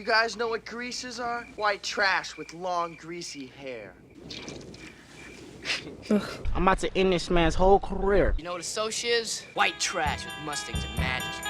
You guys know what greasers are? White trash with long, greasy hair. I'm about to end this man's whole career. You know what a Soch is? White trash with mustangs and matches.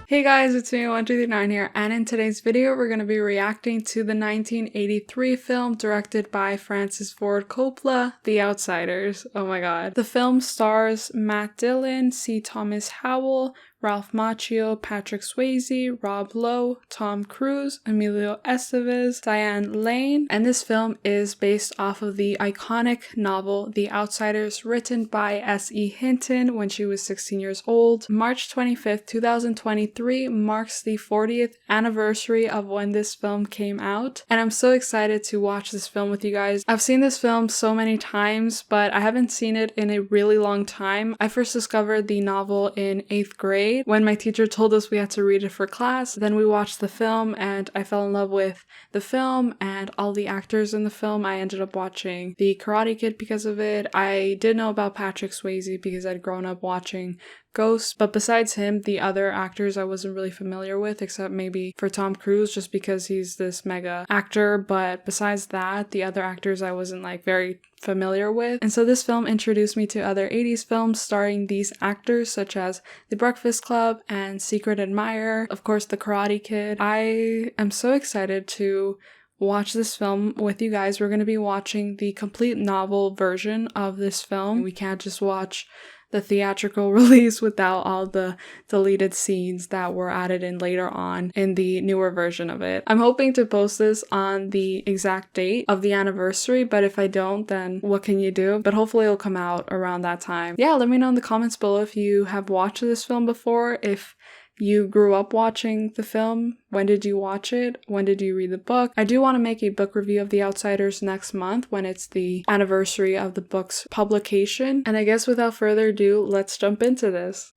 Hey guys, it's me 139 here, and in today's video we're going to be reacting to the 1983 film directed by Francis Ford Coppola, The Outsiders. Oh my god. The film stars Matt Dillon, C. Thomas Howell, Ralph Macchio, Patrick Swayze, Rob Lowe, Tom Cruise, Emilio Estevez, Diane Lane, and this film is based off of the iconic novel The Outsiders, written by S.E. Hinton when she was 16 years old. March 25th, 2023 marks the 40th anniversary of when this film came out, and I'm so excited to watch this film with you guys. I've seen this film so many times, but I haven't seen it in a really long time. I first discovered the novel in 8th grade when my teacher told us we had to read it for class. Then we watched the film and I fell in love with the film and all the actors in the film. I ended up watching The Karate Kid because of it. I did know about Patrick Swayze because I'd grown up watching Ghost, but besides him, the other actors I wasn't really familiar with, except maybe for Tom Cruise, just because he's this mega actor. But besides that, the other actors I wasn't like very familiar with. And so this film introduced me to other 80s films starring these actors, such as The Breakfast Club and Secret Admirer, of course The Karate Kid. I am so excited to watch this film with you guys. We're going to be watching the complete novel version of this film. We can't just watch the theatrical release without all the deleted scenes that were added in later on in the newer version of it. I'm hoping to post this on the exact date of the anniversary, but if I don't, then what can you do? But hopefully it'll come out around that time. Yeah, let me know in the comments below if you have watched this film before, if you grew up watching the film. When did you watch it? When did you read the book? I do want to make a book review of The Outsiders next month when it's the anniversary of the book's publication. And I guess without further ado, let's jump into this.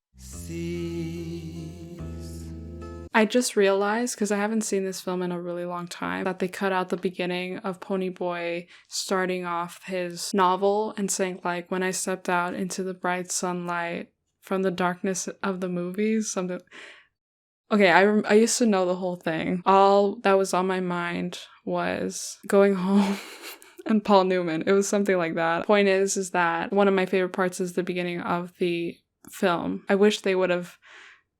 I just realized, because I haven't seen this film in a really long time, that they cut out the beginning of Ponyboy starting off his novel and saying like, when I stepped out into the bright sunlight from the darkness of the movies, something. Okay, I used to know the whole thing. All that was on my mind was going home and Paul Newman. It was something like that. Point is that one of my favorite parts is the beginning of the film. I wish they would have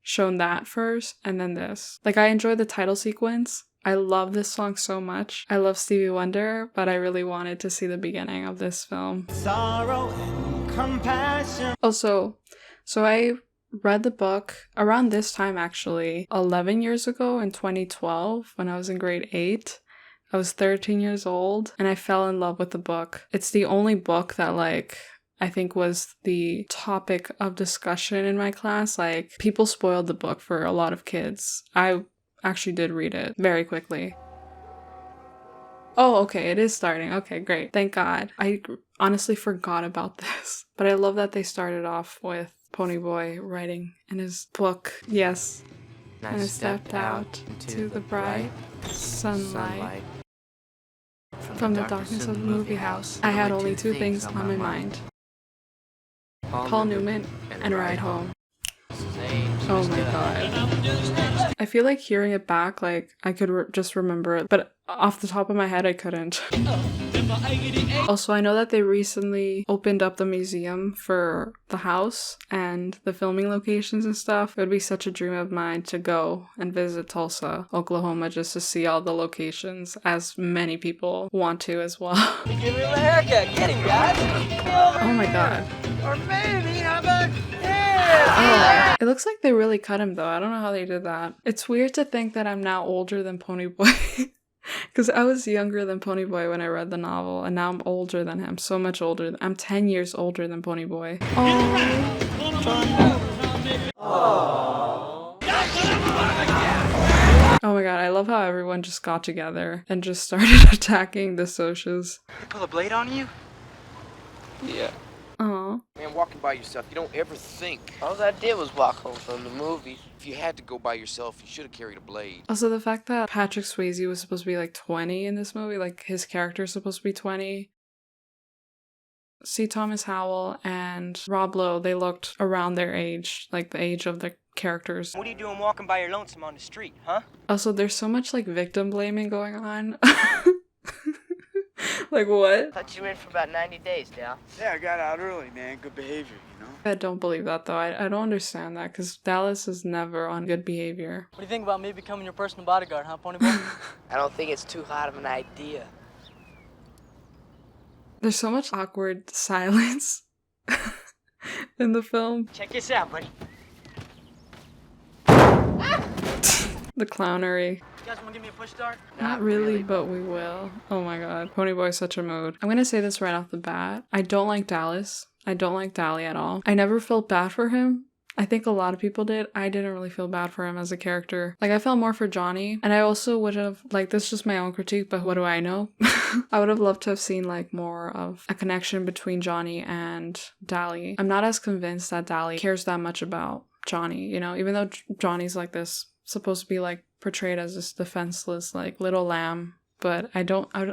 shown that first and then this. Like, I enjoy the title sequence. I love this song so much. I love Stevie Wonder, but I really wanted to see the beginning of this film. Sorrow and compassion. Also, so I read the book around this time, actually, 11 years ago in 2012 when I was in grade 8. I was 13 years old and I fell in love with the book. It's the only book that like I think was the topic of discussion in my class. Like, people spoiled the book for a lot of kids. I actually did read it very quickly. Oh, okay, it is starting. Okay, great. Thank God. I honestly forgot about this, but I love that they started off with Ponyboy writing in his book. Yes. And I stepped out into the bright sunlight from the darkness of the movie house. I had only two things on my mind: Paul Newman and a ride home. Oh my god. I feel like hearing it back, like, I could just remember it, but off the top of my head, I couldn't. Also, I know that they recently opened up the museum for the house and the filming locations and stuff. It would be such a dream of mine to go and visit Tulsa, Oklahoma, just to see all the locations, as many people want to as well. Give him a haircut. Get him, guys. Oh my god. Or maybe, how about Oh, it looks like they really cut him though. I don't know how they did that. It's weird to think that I'm now older than Ponyboy. Because I was younger than Ponyboy when I read the novel, and now I'm older than him. So much older. I'm 10 years older than Ponyboy. Oh, oh my god, I love how everyone just got together and just started attacking the Sochas. They pull a blade on you? Yeah. Aw. Man, walking by yourself, you don't ever think. All I did was walk home from the movies. If you had to go by yourself, you should have carried a blade. Also, the fact that Patrick Swayze was supposed to be like 20 in this movie, like his character is supposed to be 20. C. Thomas Howell and Rob Lowe, they looked around their age, like the age of the characters. What are you doing walking by your lonesome on the street, huh? Also, there's so much like victim blaming going on. Like what? Thought you were in for about 90 days, Dal. Yeah, I got out early, man. Good behavior, you know? I don't believe that though. I don't understand that because Dallas is never on good behavior. What do you think about me becoming your personal bodyguard, huh, Ponyboy? I don't think it's too hot of an idea. There's so much awkward silence in the film. Check this out, buddy. The clownery. You guys want to give me a push start? Not really, but we will. Oh my god. Ponyboy's such a mood. I'm gonna say this right off the bat. I don't like Dallas. I don't like Dally at all. I never felt bad for him. I think a lot of people did. I didn't really feel bad for him as a character. Like, I felt more for Johnny. And I also would have, like, this is just my own critique, but what do I know? I would have loved to have seen, like, more of a connection between Johnny and Dally. I'm not as convinced that Dally cares that much about Johnny, you know? Even though Johnny's, like, this, supposed to be, like, portrayed as this defenseless, like, little lamb. But I'm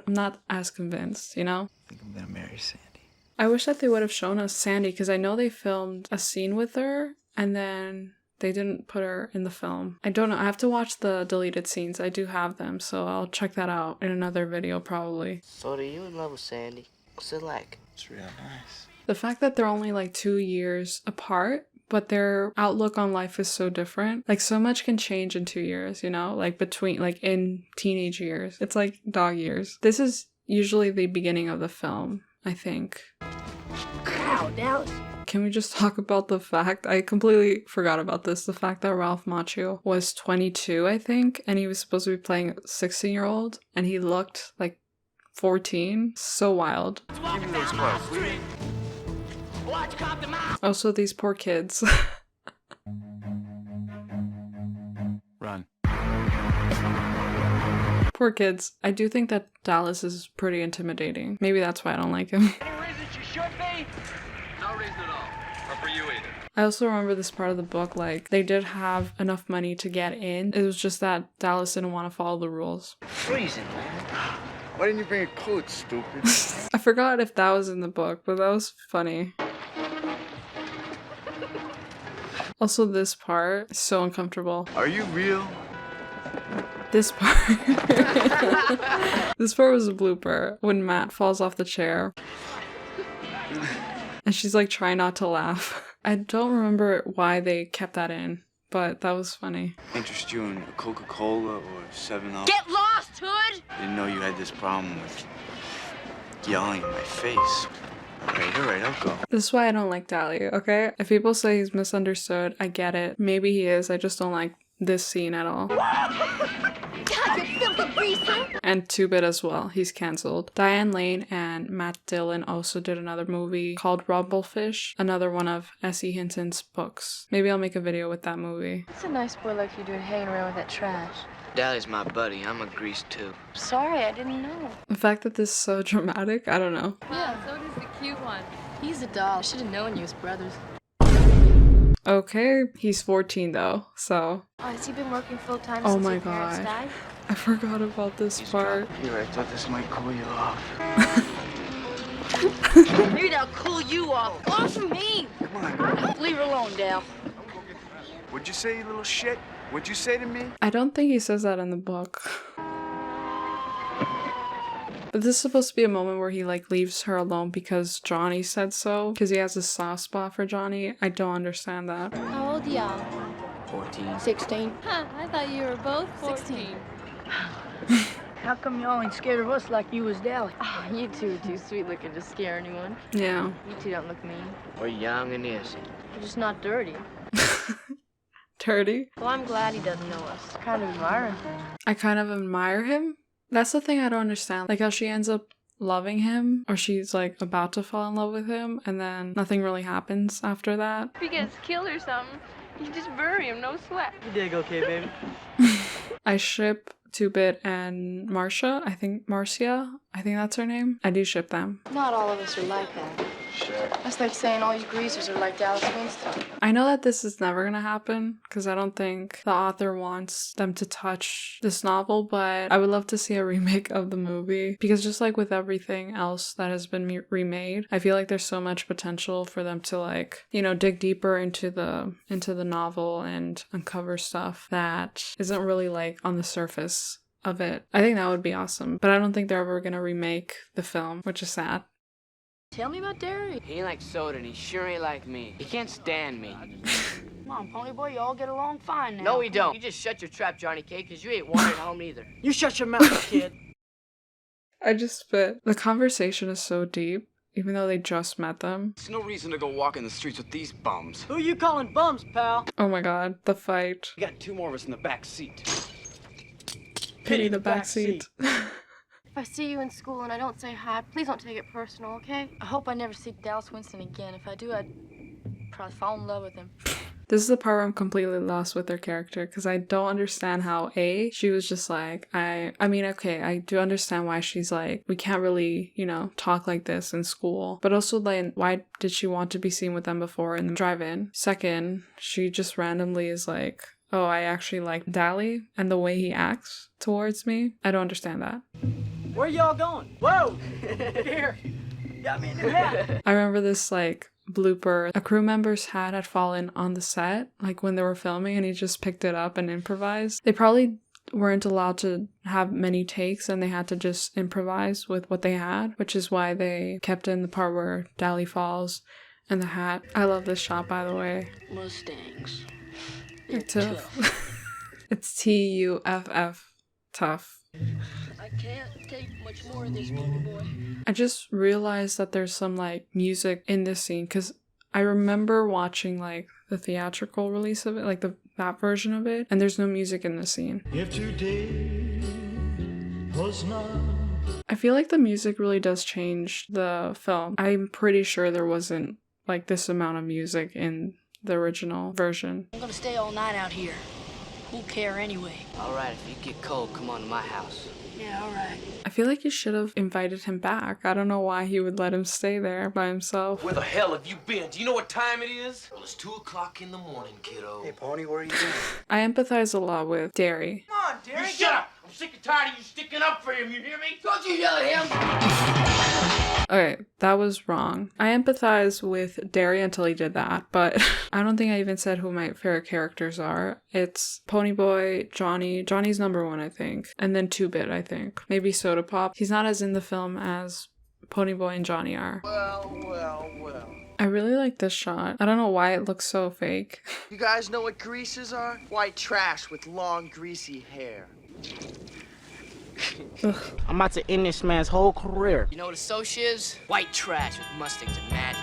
not as convinced, you know? I think I'm gonna marry Sandy. I wish that they would have shown us Sandy, because I know they filmed a scene with her, and then they didn't put her in the film. I don't know. I have to watch the deleted scenes. I do have them, so I'll check that out in another video probably. So are you in love with Sandy? What's it like? It's real nice. The fact that they're only like 2 years apart, but their outlook on life is so different. Like, so much can change in 2 years, you know? Like, between, like, in teenage years. It's like dog years. This is usually the beginning of the film, I think. Wow, Dallas. Can we just talk about the fact, I completely forgot about this, the fact that Ralph Macchio was 22, I think, and he was supposed to be playing a 16-year-old, and he looked like 14. So wild. Give me those gloves, will you? Also, these poor kids. Run. Poor kids. I do think that Dallas is pretty intimidating. Maybe that's why I don't like him. Any reasons you should be? No reason at all. Or for you either. I also remember this part of the book, like, they did have enough money to get in. It was just that Dallas didn't want to follow the rules. Freezing, man. Why didn't you bring a coat, stupid? I forgot if that was in the book, but that was funny. Also, this part is so uncomfortable. Are you real? This part. This part was a blooper when Matt falls off the chair. And she's like trying not to laugh. I don't remember why they kept that in, but that was funny. Interest you in Coca-Cola or 7-Up? Get lost, Hood! Didn't know you had this problem with yelling in my face. All right, I'll go. This is why I don't like Dally, okay? If people say he's misunderstood, I get it. Maybe he is, I just don't like this scene at all. God, you filthy greaser! And 2-Bit as well, he's cancelled. Diane Lane and Matt Dillon also did another movie called Rumblefish, another one of S.E. Hinton's books. Maybe I'll make a video with that movie. It's a nice boy like you doing hanging around with that trash. Dally's my buddy. I'm a grease too. Sorry, I didn't know. The fact that this is so dramatic, I don't know. Yeah, so does the cute one. He's a doll. I should have known you as brothers. Okay, he's 14 though, so. Oh, has he been working full-time Oh since my your parents God. died? I forgot about this part. Here, I thought this might cool you off. Maybe that'll cool you off. Off me! Come on. Leave her alone, Dale. What'd you say, you little shit? What'd you say to me? I don't think he says that in the book. But this is supposed to be a moment where he like leaves her alone because Johnny said so. Because he has a soft spot for Johnny. I don't understand that. How old y'all? 14. 16. Huh, I thought you were both 16. How come y'all ain't scared of us like you was Dally? Oh, you two are too sweet looking to scare anyone. Yeah. You two don't look mean. We're young and innocent. You're just not dirty. Dirty. Well, I'm glad he doesn't know us. Kind of admire him. I kind of admire him. That's the thing I don't understand. Like how she ends up loving him, or she's like about to fall in love with him, and then nothing really happens after that. If he gets killed or something, you just bury him, no sweat. You did okay, baby. I ship 2-Bit and Marcia. I think Marcia. I think that's her name. I do ship them. Not all of us are like that. Sure. That's like saying all you greasers are like Dallas Winston. I know that this is never gonna happen because I don't think the author wants them to touch this novel, but I would love to see a remake of the movie because just like with everything else that has been remade, I feel like there's so much potential for them to like, you know, dig deeper into the novel and uncover stuff that isn't really like on the surface of it. I think that would be awesome, but I don't think they're ever gonna remake the film, which is sad. Tell me about Derry. He ain't like soda and he sure ain't like me. He can't stand me. Come on, Ponyboy, you all get along fine now. No, we don't. You just shut your trap, Johnny K, because you ain't wanted home either. You shut your mouth, kid. I just spit. The conversation is so deep, even though they just met them. There's no reason to go walking the streets with these bums. Who you calling bums, pal? Oh my god, the fight. We got 2 more of us in the back seat. Pity the backseat. If I see you in school and I don't say hi, please don't take it personal, okay? I hope I never see Dallas Winston again. If I do, I'd probably fall in love with him. This is the part where I'm completely lost with her character because I don't understand how she was just like, I mean, okay, I do understand why she's like, we can't really, you know, talk like this in school. But also like, why did she want to be seen with them before in the drive-in? Second, she just randomly is like, oh, I actually like Dally and the way he acts towards me. I don't understand that. Where y'all going? Whoa! Here. Got me a new hat. I remember this like blooper. A crew member's hat had fallen on the set, like when they were filming, and he just picked it up and improvised. They probably weren't allowed to have many takes and they had to just improvise with what they had, which is why they kept in the part where Dally falls and the hat. I love this shot, by the way. Mustangs. They're tough. It's T-U-F-F. Tough. I can't take much more of this, Ponyboy. I just realized that there's some like music in this scene because I remember watching like the theatrical release of it, like that version of it, and there's no music in this scene. If today was not. I feel like the music really does change the film. I'm pretty sure there wasn't like this amount of music in the original version. I'm gonna stay all night out here. Who'll care anyway? All right, if you get cold, come on to my house. Yeah, all right. I feel like you should have invited him back. I don't know why he would let him stay there by himself. Where the hell have you been? Do you know what time it is? Well, it's 2 o'clock in the morning, kiddo. Hey, Pony, where are you going? I empathize a lot with Derry. Come on, Derry. You shut up! I'm sick and tired of you sticking up for him, you hear me? Don't you yell at him! Okay, that was wrong. I empathize with Derry until he did that, but I don't think I even said who my favorite characters are. It's Ponyboy, Johnny. Johnny's number 1, I think. And then 2-Bit, I think. Maybe Soda Pop. He's not as in the film as Ponyboy and Johnny are. Well. I really like this shot. I don't know why it looks so fake. You guys know what greasers are? White trash with long, greasy hair. I'm about to end this man's whole career. You know what a Soch is? White trash with mustangs and magic.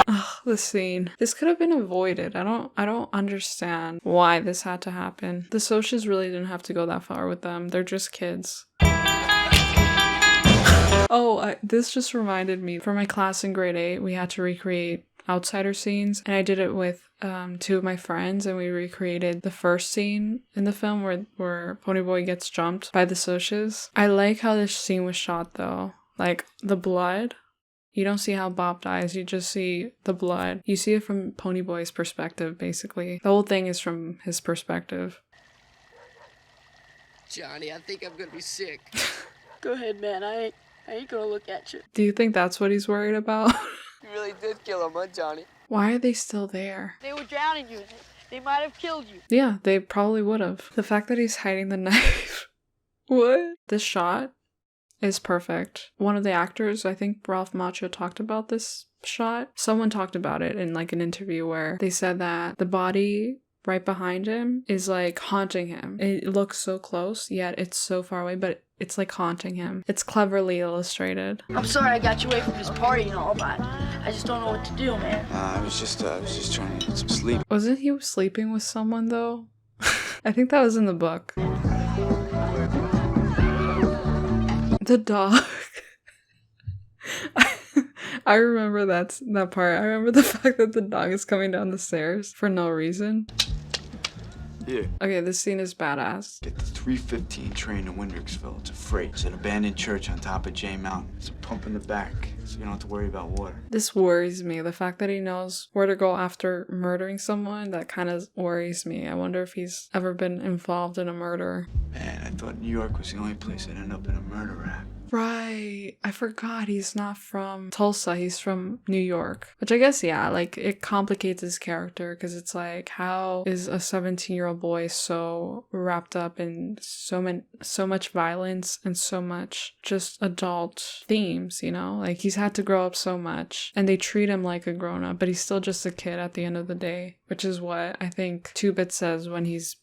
Ugh, the scene. This could have been avoided. I don't understand why this had to happen. The Soches really didn't have to go that far with them. They're just kids. Oh, this just reminded me. For my class in grade 8, we had to recreate outsider scenes, and I did it with 2 of my friends, and we recreated the first scene in the film where Ponyboy gets jumped by the Soches. I like how this scene was shot though. Like the blood, you don't see how Bob dies, you just see the blood. You see it from Ponyboy's perspective, basically. The whole thing is from his perspective. Johnny, I think I'm gonna be sick. Go ahead, man. I ain't gonna look at you. Do you think that's what he's worried about? You really did kill him, huh, Johnny? Why are they still there? They were drowning you. They might have killed you. Yeah, they probably would have. The fact that he's hiding the knife. What? This shot is perfect. One of the actors, I think Ralph Macchio, talked about this shot. Someone talked about it in like an interview where they said that the body right behind him is like haunting him. It looks so close, yet it's so far away, but it's like haunting him. It's cleverly illustrated. I'm sorry I got you away from this party and all, but I just don't know what to do, man. I was just trying to get some sleep. Wasn't he sleeping with someone though? I think that was in the book. The dog. I remember that part. I remember the fact that the dog is coming down the stairs for no reason. Yeah. Okay, this scene is badass. Get the 3:15 train to Windricksville. It's a freight. It's an abandoned church on top of J Mountain. It's a pump in the back, so you don't have to worry about water. This worries me. The fact that he knows where to go after murdering someone, that kind of worries me. I wonder if he's ever been involved in a murder. Man, I thought New York was the only place that ended up in a murder rap. Right. I forgot he's not from Tulsa. He's from New York. Which I guess, yeah, like it complicates his character because it's like, how is a 17-year-old boy so wrapped up in so much violence and so much just adult themes, you know? Like he's had to grow up so much and they treat him like a grown-up, but he's still just a kid at the end of the day, which is what I think 2-Bit says when he's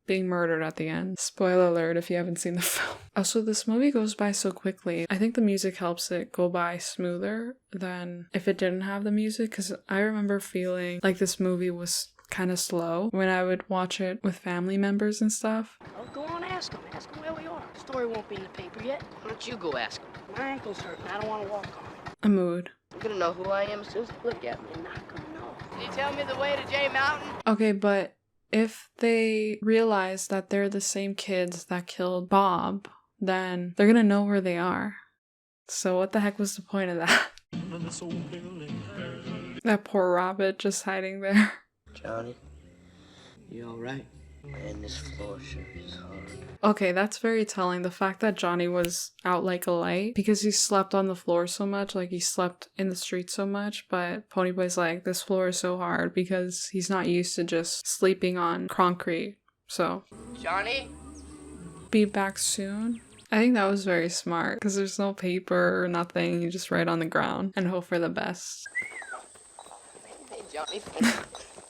being murdered at the end. Spoiler alert if you haven't seen the film. Also, this movie goes by so quickly. I think the music helps it go by smoother than if it didn't have the music, because I remember feeling like this movie was kind of slow when I would watch it with family members and stuff. Oh, go on, ask him. Ask him where we are. The story won't be in the paper yet. Why don't you go ask him? My ankle's hurting. I don't want to walk on it. A mood. You're gonna know who I am as soon as you look at me. You're not gonna know. Can you tell me the way to J Mountain? Okay, but if they realize that they're the same kids that killed Bob, then they're gonna know where they are. So what the heck was the point of that? That poor rabbit just hiding there. Johnny, you alright? Man, this floor sure is hard. Okay, that's very telling. The fact that Johnny was out like a light because he slept on the floor so much, like he slept in the street so much, but Ponyboy's like, this floor is so hard because he's not used to just sleeping on concrete. So, Johnny? Be back soon. I think that was very smart because there's no paper or nothing. You just write on the ground and hope for the best. Hey, Johnny.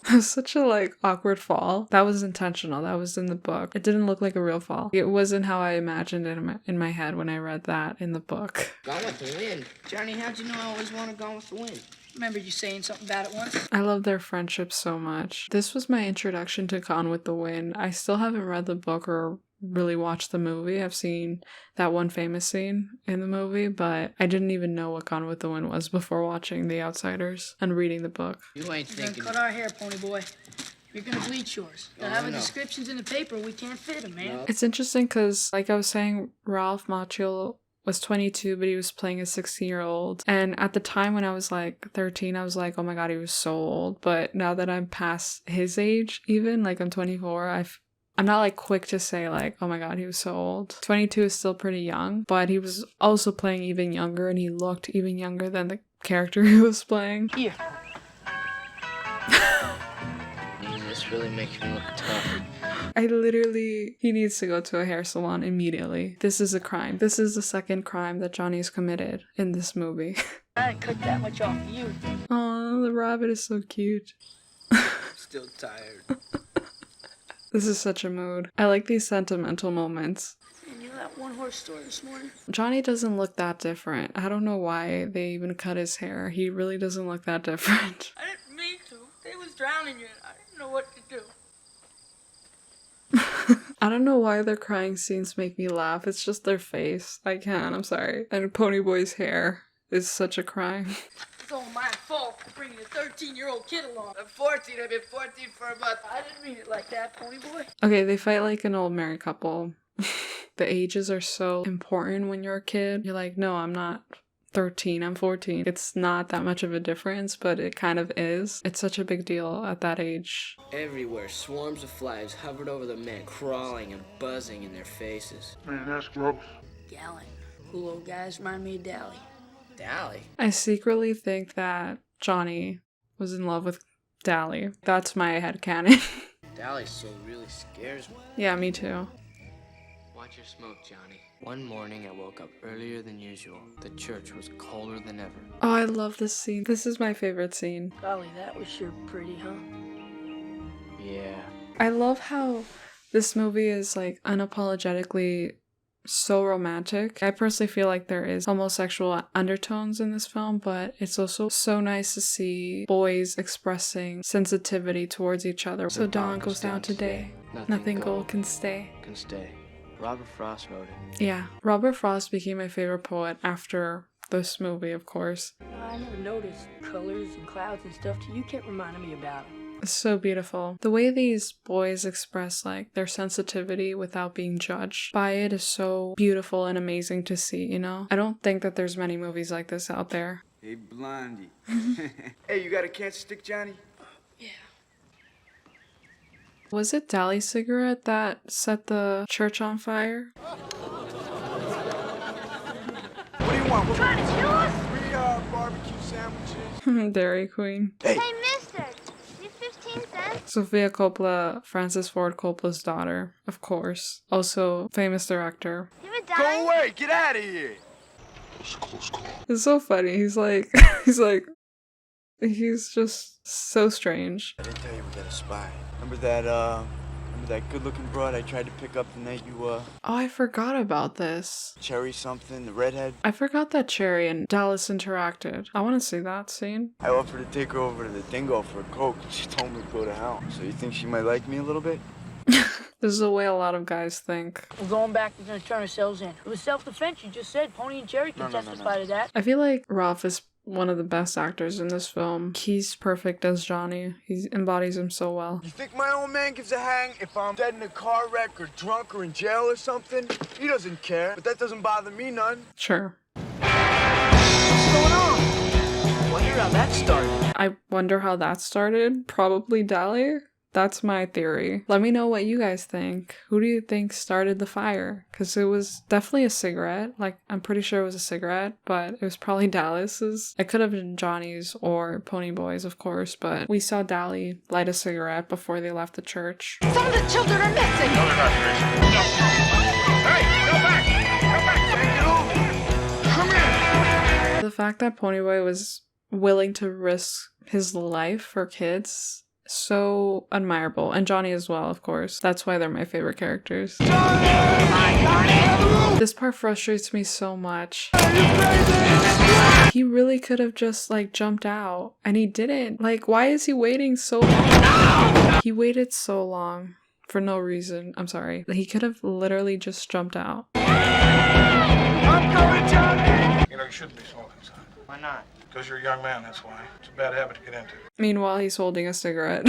It was such a like awkward fall. That was intentional. That was in the book. It didn't look like a real fall. It wasn't how I imagined it in my head when I read that in the book. Gone with the Wind. Johnny, how'd you know I always wanted Gone with the Wind? Remember you saying something about it once? I love their friendship so much. This was my introduction to Gone with the Wind. I still haven't read the book or really watched the movie. I've seen that one famous scene in the movie, but I didn't even know what Gone with the Wind was before watching The Outsiders and reading the book. You ain't You're thinking. gonna cut our hair, Ponyboy. You're gonna bleach yours. They'll have descriptions in the paper. We can't fit them, man. It's interesting because, like I was saying, Ralph Macchio was 22, but he was playing a 16-year-old. And at the time when I was like 13, I was like, oh my god, he was so old. But now that I'm past his age, even, like I'm 24, I'm not like quick to say like, oh my god, he was so old. 22 is still pretty young, but he was also playing even younger and he looked even younger than the character he was playing. Here. This really makes me look tough. He needs to go to a hair salon immediately. This is a crime. This is the second crime that Johnny's committed in this movie. I didn't cut that much off of you. Oh, the rabbit is so cute. Still tired. This is such a mood. I like these sentimental moments. And you know that one-horse story this morning? Johnny doesn't look that different. I don't know why they even cut his hair. He really doesn't look that different. I didn't mean to. They was drowning you and I didn't know what to do. I don't know why their crying scenes make me laugh. It's just their face. I can't. I'm sorry. And Ponyboy's hair is such a crime. It's all my fault for bringing a 13-year-old kid along. I'm 14. I've been 14 for a month. I didn't mean it like that, Ponyboy. Okay, they fight like an old married couple. The ages are so important when you're a kid. You're like, no, I'm not 13, I'm 14. It's not that much of a difference, but it kind of is. It's such a big deal at that age. Everywhere, swarms of flies hovered over the men, crawling and buzzing in their faces. Man, that's gross. Gallon. Cool old guys remind me of Dally. Dally? I secretly think that Johnny was in love with Dally. That's my headcanon. Dally so really scares me. Yeah, me too. Watch your smoke, Johnny. One morning I woke up earlier than usual. The church was colder than ever. Oh, I love this scene. This is my favorite scene. Golly, that was sure pretty, huh? Yeah. I love how this movie is like unapologetically so romantic. I personally feel like there is homosexual undertones in this film, but it's also so nice to see boys expressing sensitivity towards each other. So dawn goes down today. Nothing gold can stay. Can stay. Robert Frost wrote it. Yeah. Robert Frost became my favorite poet after this movie, of course. I never noticed colors and clouds and stuff till you kept reminding me about them. It's so beautiful. The way these boys express like their sensitivity without being judged by it is so beautiful and amazing to see, you know? I don't think that there's many movies like this out there. Hey, Blondie. Hey, you got a cancer stick, Johnny? Was it Dali's cigarette that set the church on fire? What do you want? Trying to kill us? 3 barbecue sandwiches. Dairy Queen. Hey, mister, need 15 cents? Sofia Coppola, Francis Ford Coppola's daughter, of course. Also, famous director. You have a dime? Go away! Get out of here! It's so funny. He's like, he's just so strange. I didn't tell you we got a spy. Remember that good-looking broad I tried to pick up the night you, Oh, I forgot about this. Cherry something, the redhead? I forgot that Cherry and Dallas interacted. I want to see that scene. I offered to take her over to the dingo for a Coke. She told me to go to hell. So you think she might like me a little bit? This is the way a lot of guys think. We're going back. We're gonna turn ourselves in. It was self-defense. You just said Pony and Jerry can testify to that. I feel like Ralph is one of the best actors in this film. He's perfect as Johnny. He embodies him so well. You think my old man gives a hang if I'm dead in a car wreck or drunk or in jail or something? He doesn't care, but that doesn't bother me none. Sure. What's going on? Wonder how that started. I wonder how that started. Probably Dali. That's my theory. Let me know what you guys think. Who do you think started the fire? Because it was definitely a cigarette. Like, I'm pretty sure it was a cigarette, but it was probably Dallas's. It could have been Johnny's or Ponyboy's, of course, but we saw Dali light a cigarette before they left the church. Some of the children are missing! No, they're not, Grace. No. Hey, go back! Go back! Take it over! Come here! The fact that Ponyboy was willing to risk his life for kids, so admirable. And Johnny as well, of course. That's why they're my favorite characters. This part frustrates me so much. He really could have just like jumped out and he didn't. Like, why is he waiting so long? He waited so long for no reason. I'm sorry. He could have literally just jumped out. I'm coming, Johnny! You know, you shouldn't be smoking, son. Why not? Because you're a young man, that's why. It's a bad habit to get into. Meanwhile, he's holding a cigarette.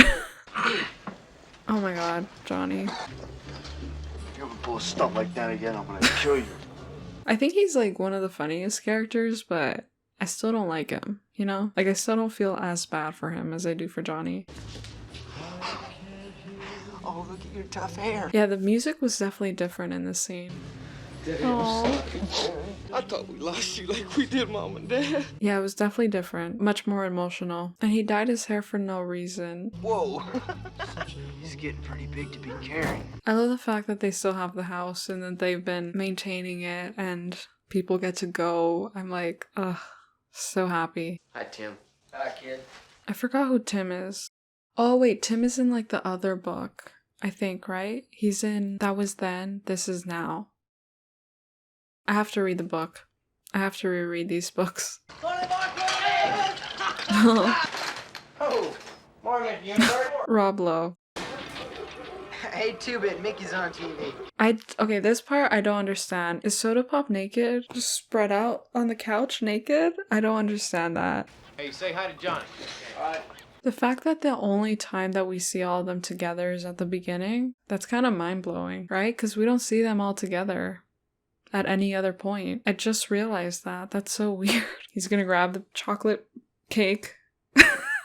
Oh my god, Johnny. If you ever pull a stunt like that again, I'm gonna kill you. I think he's like one of the funniest characters, but I still don't like him, you know? Like, I still don't feel as bad for him as I do for Johnny. Oh, look at your tough hair. Yeah, the music was definitely different in this scene. Aww. I thought we lost you like we did Mom and Dad. Yeah, it was definitely different. Much more emotional. And he dyed his hair for no reason. Whoa. He's getting pretty big to be carrying. I love the fact that they still have the house and that they've been maintaining it and people get to go. I'm like, ugh, so happy. Hi, Tim. Hi, kid. I forgot who Tim is. Oh, wait, Tim is in like the other book, I think, right? He's in That Was Then, This Is Now. I have to read the book. I have to reread these books. Oh, morning, Universe. Rob Lowe. Hey, 2-Bit, Mickey's on TV. Okay, this part I don't understand. Is Soda Pop naked? Just spread out on the couch naked? I don't understand that. Hey, say hi to Johnny. All right. The fact that the only time that we see all of them together is at the beginning, that's kind of mind-blowing, right? Because we don't see them all together at any other point. I just realized that. That's so weird. He's gonna grab the chocolate cake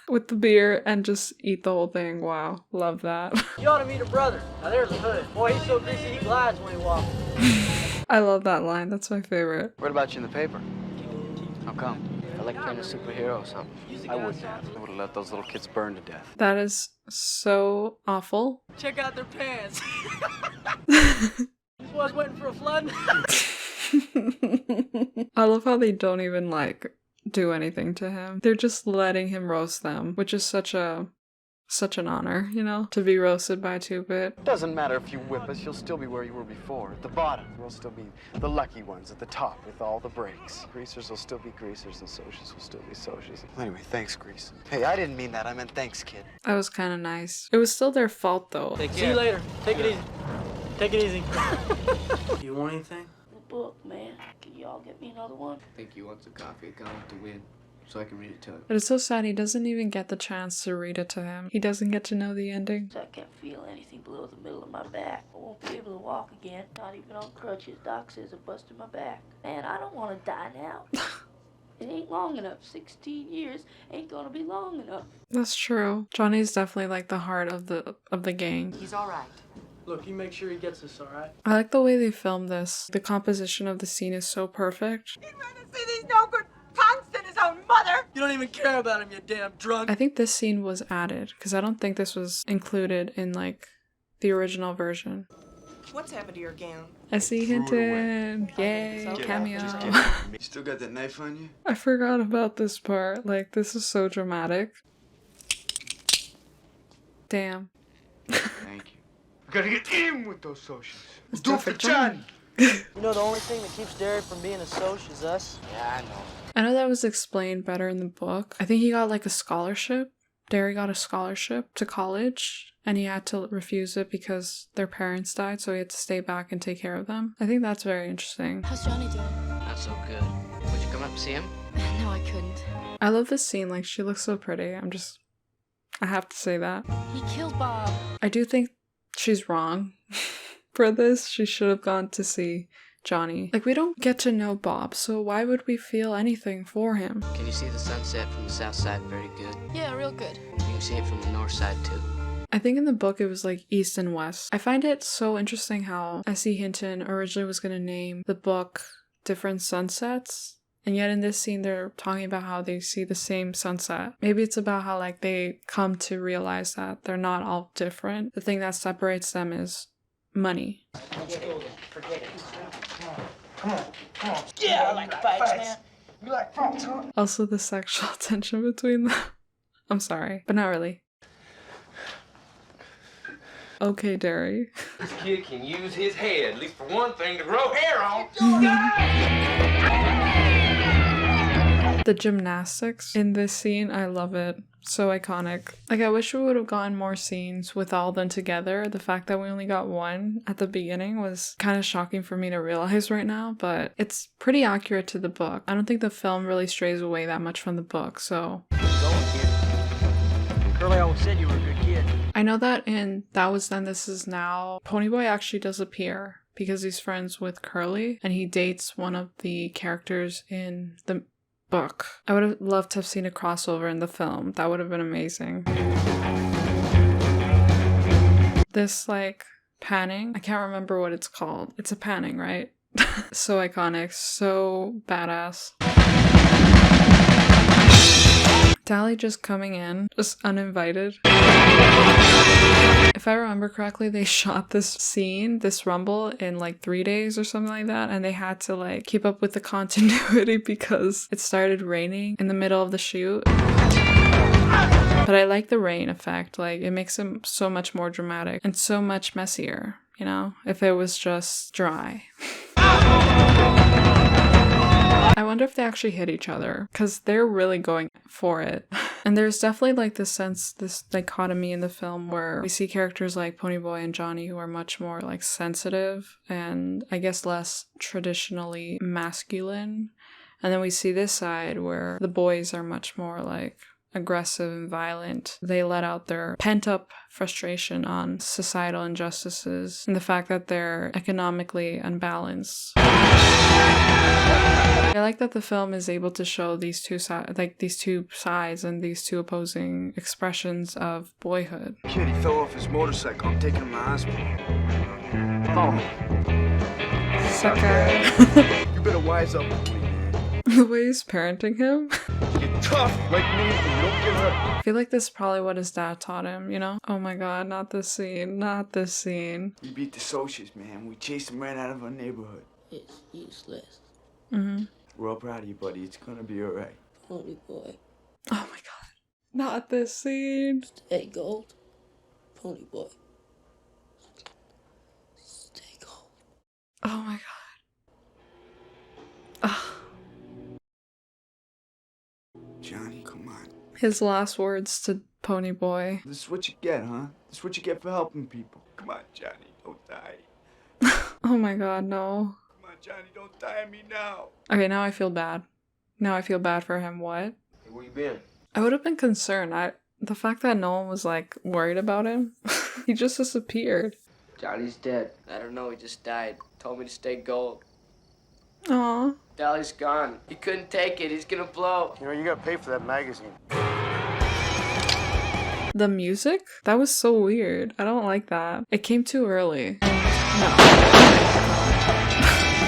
with the beer and just eat the whole thing. Wow, love that. You ought to meet a brother. Now there's a hood. Boy, he's so greasy he glides when he walks. I love that line. That's my favorite. What about you in the paper? How come? I like playing a superhero or something. I wouldn't have. I would have let those little kids burn to death. That is so awful. Check out their pants. This was waiting for a flood. I love how they don't even like do anything to him. They're just letting him roast them, which is such an honor, you know, to be roasted by 2-Bit. Doesn't matter if you whip us, you'll still be where you were before. At the bottom, we'll still be the lucky ones. At the top, with all the breaks. Greasers will still be greasers, and socias will still be socias. Anyway, thanks, Grease. Hey, I didn't mean that. I meant thanks, kid. That was kind of nice. It was still their fault, though. See you later. Take it easy. Take it easy. You want anything? The book, man. Can y'all get me another one? Think you want some coffee? Gone to win. so I can read it to him. But it's so sad he doesn't even get the chance to read it to him. He doesn't get to know the ending. I can't feel anything below the middle of my back. I won't be able to walk again, not even on crutches. Doc says I busted my back. Man, I don't want to die now. It ain't long enough. 16 years ain't gonna be long enough. That's true. Johnny's definitely like the heart of the gang. He's all right. Look, you make sure he gets this, alright? I like the way they filmed this. The composition of the scene is so perfect. He'd rather see these no good punks than his own mother. You don't even care about him, you damn drunk. I think this scene was added because I don't think this was included in like the original version. What's happened to your gown? I see Hinton. Yay, cameo. You still got that knife on you? I forgot about this part. Like, this is so dramatic. Damn. Thank you. We gotta get in with those socials. Let's Do it for Johnny. You know the only thing that keeps Derry from being a soch is us? Yeah, I know. I know that was explained better in the book. I think he got like a scholarship. Derry got a scholarship to college and he had to refuse it because their parents died, so he had to stay back and take care of them. I think that's very interesting. How's Johnny doing? Not so good. Would you come up and see him? No, I couldn't. I love this scene. Like, she looks so pretty. I have to say that. He killed Bob. I do think she's wrong for this. She should have gone to see Johnny. Like, we don't get to know Bob, so why would we feel anything for him? Can you see the sunset from the south side very good? Yeah, real good. You can see it from the north side too. I think in the book it was like east and west. I find it so interesting how S.E. Hinton originally was going to name the book different sunsets, and yet in this scene they're talking about how they see the same sunset. Maybe it's about how like they come to realize that they're not all different. The thing that separates them is money. Forget it. Come on. Yeah, I like fights, man. You like fights, huh? Also the sexual tension between them. I'm sorry, but not really. Okay, Derry. This kid can use his head, at least for one thing, to grow hair on. The gymnastics in this scene, I love it. So iconic. Like, I wish we would have gotten more scenes with all of them together. The fact that we only got one at the beginning was kind of shocking for me to realize right now, but it's pretty accurate to the book. I don't think the film really strays away that much from the book, so. Curly always said you were a good kid. I know that in That Was Then, This Is Now, Ponyboy actually does appear because he's friends with Curly and he dates one of the characters in the book. I would have loved to have seen a crossover in the film. That would have been amazing. This like panning, I can't remember what it's called. It's a panning, right? So iconic, so badass. Dally just coming in, just uninvited. If I remember correctly, they shot this scene, this rumble, in like 3 days or something like that, and they had to like keep up with the continuity because it started raining in the middle of the shoot. But I like the rain effect, like it makes it so much more dramatic and so much messier, you know, if it was just dry. I wonder if they actually hit each other because they're really going for it. And there's definitely like this dichotomy in the film where we see characters like Ponyboy and Johnny who are much more like sensitive and I guess less traditionally masculine. And then we see this side where the boys are much more like aggressive and violent. They let out their pent-up frustration on societal injustices and the fact that they're economically unbalanced. I like that the film is able to show these two sides and these two opposing expressions of boyhood. Kid, he fell off his motorcycle. I'm taking him to the hospital. Oh. Sucker. You better wise up with me. The way he's parenting him. Get tough like me and you don't get hurt. I feel like this is probably what his dad taught him, you know? Oh my god, not this scene. Not this scene. We beat the socials, man. We chased them right out of our neighborhood. It's useless. Mm-hmm. We're all proud of you, buddy. It's gonna be alright. Ponyboy. Oh my god. Not this scene. Stay gold. Ponyboy. Stay gold. Oh my god. Ugh. Johnny, come on. His last words to Ponyboy. This is what you get, huh? This is what you get for helping people. Come on, Johnny. Don't die. Oh my god, no. Come on, Johnny. Don't die on me now. Okay, now I feel bad. Now I feel bad for him. What? Where you been? I would have been concerned. The fact that no one was like worried about him, he just disappeared. Johnny's dead. I don't know, he just died. Told me to stay gold. Aw. Dolly's gone. He couldn't take it. He's gonna blow. You know, you gotta pay for that magazine. The music? That was so weird. I don't like that. It came too early.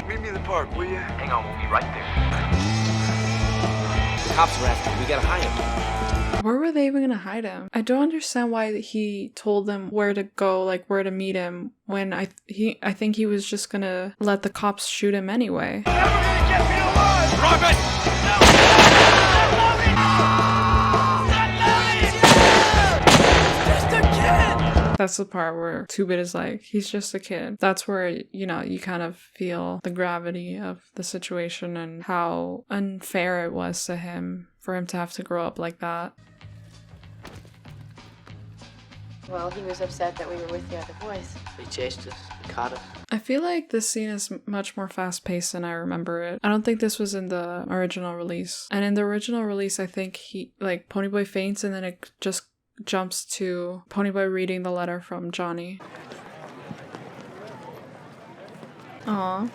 Meet me in the park, will you? Hang on, we'll be right there. The cops are after him. We gotta hide him. Where were they even gonna hide him? I don't understand why he told them where to go, like where to meet him, when I think he was just gonna let the cops shoot him anyway. Robin! That's the part where 2-Bit is like, he's just a kid. That's where, you know, you kind of feel the gravity of the situation and how unfair it was to him for him to have to grow up like that. Well, he was upset that we were with the other boys. They chased us. They caught us. I feel like this scene is much more fast-paced than I remember it. I don't think this was in the original release. And in the original release, I think Ponyboy faints and then it just jumps to Ponyboy reading the letter from Johnny. Aww.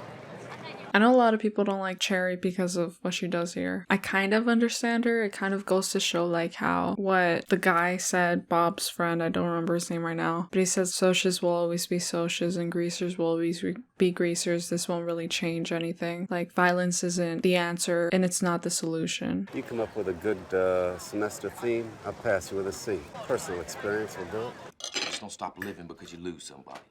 I know a lot of people don't like Cherry because of what she does here. I kind of understand her. It kind of goes to show like how what the guy said, Bob's friend, I don't remember his name right now, but he says socias will always be socias and greasers will always be greasers. This won't really change anything. Like violence isn't the answer and it's not the solution. You come up with a good semester theme, I'll pass you with a C. Personal experience will do it. Just don't stop living because you lose somebody.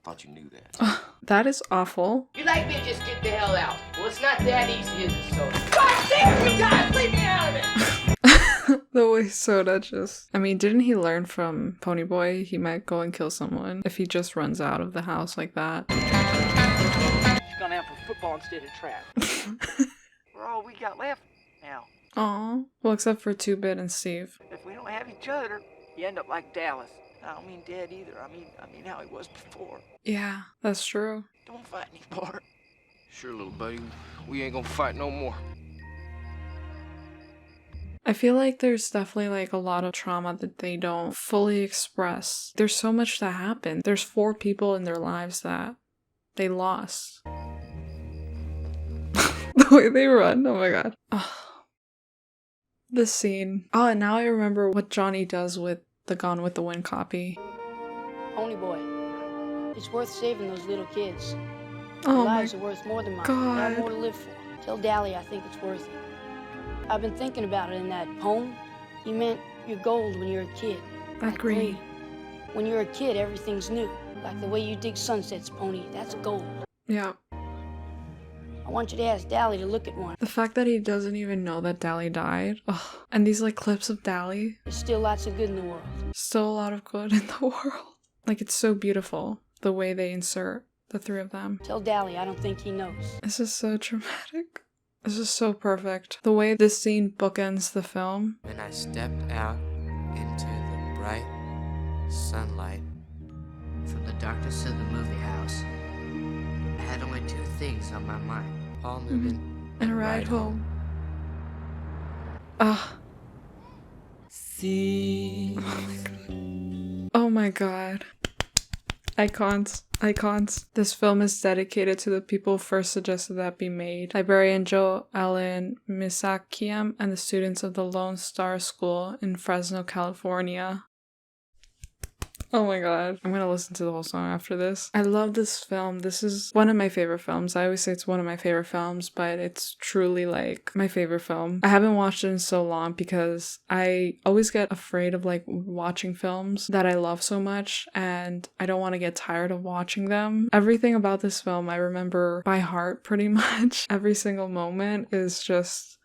Thought you knew that. That is awful. You like me to just get the hell out. Well, it's not that easy, is it, so? God damn you guys, leave me out of it! The way Soda just... I mean, didn't he learn from Ponyboy? He might go and kill someone if he just runs out of the house like that. She's gone out for football instead of trap. We're all we got left now. Aw. Well, except for 2-Bit and Steve. If we don't have each other, you end up like Dallas. I don't mean dead either. I mean how he was before. Yeah, that's true. Don't fight anymore. Sure, little buddy. We ain't gonna fight no more. I feel like there's definitely like a lot of trauma that they don't fully express. There's so much that happened. There's 4 people in their lives that they lost. The way they run, oh my god. Oh. This scene. Oh, and now I remember what Johnny does with the Gone with the Wind copy. Ponyboy, it's worth saving those little kids. Oh Their my lives are worth more than mine. God. They have more to live for. Tell Dally I think it's worth it. I've been thinking about it in that poem. He meant you're gold when you're a kid. That green. When you're a kid, everything's new. Like the way you dig sunsets, Pony. That's gold. Yeah. I want you to ask Dally to look at one. The fact that he doesn't even know that Dally died. Ugh. And these like clips of Dally. There's still lots of good in the world. Still a lot of good in the world. Like it's so beautiful the way they insert the 3 of them. Tell Dally I don't think he knows. This is so dramatic. This is so perfect. The way this scene bookends the film. When I stepped out into the bright sunlight from the darkness of the movie house, I had only 2 things on my mind. Paul Newman and a ride home. Ah. See. Oh my god. Icons. Icons. This film is dedicated to the people who first suggested that be made. Librarian Joe Allen Misakiyam and the students of the Lone Star School in Fresno, California. Oh my god. I'm gonna listen to the whole song after this. I love this film. This is one of my favorite films. I always say it's one of my favorite films, but it's truly like my favorite film. I haven't watched it in so long because I always get afraid of like watching films that I love so much and I don't want to get tired of watching them. Everything about this film I remember by heart pretty much. Every single moment is just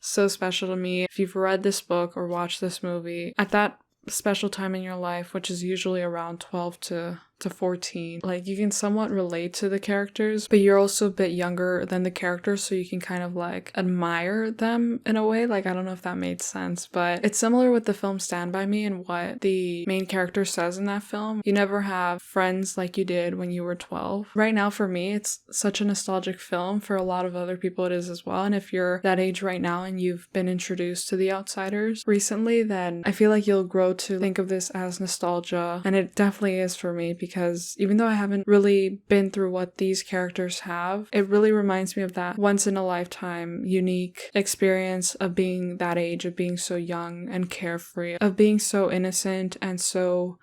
so special to me. If you've read this book or watched this movie, at that special time in your life, which is usually around 12 to to 14. Like, you can somewhat relate to the characters, but you're also a bit younger than the characters, so you can kind of like admire them in a way. Like, I don't know if that made sense, but it's similar with the film Stand By Me and what the main character says in that film. You never have friends like you did when you were 12. Right now, for me, it's such a nostalgic film. For a lot of other people, it is as well. And if you're that age right now and you've been introduced to The Outsiders recently, then I feel like you'll grow to think of this as nostalgia. And it definitely is for me, because even though I haven't really been through what these characters have, it really reminds me of that once in a lifetime unique experience of being that age, of being so young and carefree, of being so innocent and so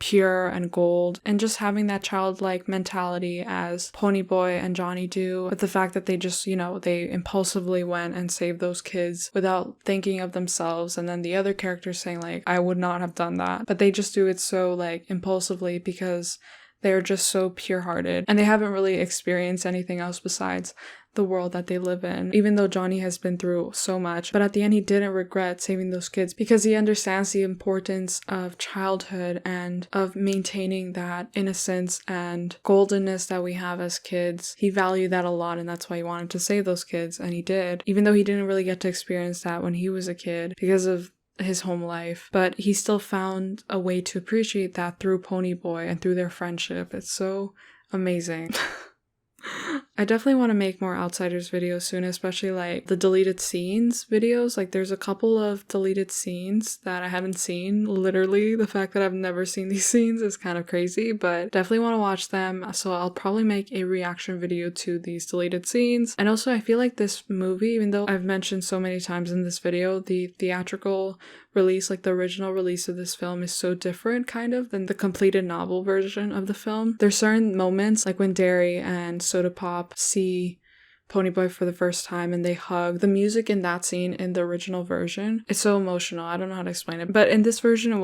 pure and gold, and just having that childlike mentality as Ponyboy and Johnny do, but the fact that they just, you know, they impulsively went and saved those kids without thinking of themselves, and then the other characters saying like, I would not have done that, but they just do it so like impulsively because they're just so pure-hearted and they haven't really experienced anything else besides the world that they live in, even though Johnny has been through so much. But at the end, he didn't regret saving those kids because he understands the importance of childhood and of maintaining that innocence and goldenness that we have as kids. He valued that a lot, and that's why he wanted to save those kids, and he did, even though he didn't really get to experience that when he was a kid because of his home life, but he still found a way to appreciate that through Ponyboy and through their friendship. It's so amazing. I definitely want to make more Outsiders videos soon, especially like the deleted scenes videos. Like, there's a couple of deleted scenes that I haven't seen. Literally, the fact that I've never seen these scenes is kind of crazy, but definitely want to watch them. So I'll probably make a reaction video to these deleted scenes. And also, I feel like this movie, even though I've mentioned so many times in this video, the theatrical release, like the original release of this film, is so different kind of than the completed novel version of the film. There's certain moments like when Derry and Soda Pop see Ponyboy for the first time and they hug. The music in that scene in the original version, it's so emotional. I don't know how to explain it, but in this version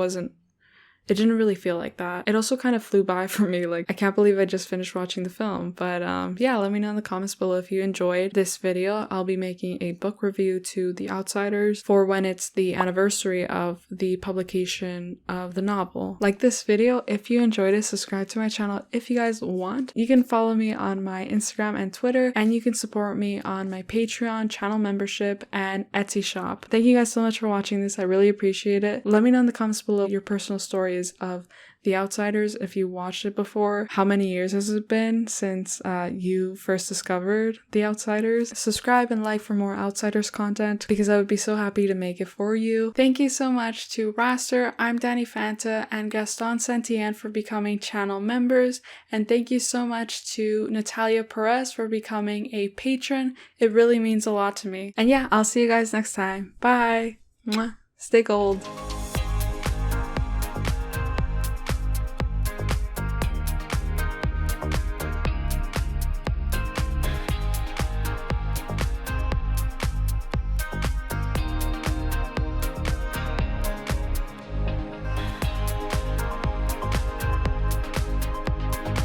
it didn't really feel like that. It also kind of flew by for me. Like, I can't believe I just finished watching the film. But yeah, let me know in the comments below if you enjoyed this video. I'll be making a book review to The Outsiders for when it's the anniversary of the publication of the novel. Like this video if you enjoyed it. Subscribe to my channel if you guys want. You can follow me on my Instagram and Twitter, and you can support me on my Patreon, channel membership, and Etsy shop. Thank you guys so much for watching this. I really appreciate it. Let me know in the comments below your personal stories of The Outsiders, if you watched it before. How many years has it been since you first discovered The Outsiders? Subscribe and like for more Outsiders content, because I would be so happy to make it for you. Thank you so much to Raster, I'm Danny Fanta, and Gaston Santien for becoming channel members, and thank you so much to Natalia Perez for becoming a patron. It really means a lot to me. And yeah, I'll see you guys next time. Bye! Mwah. Stay gold.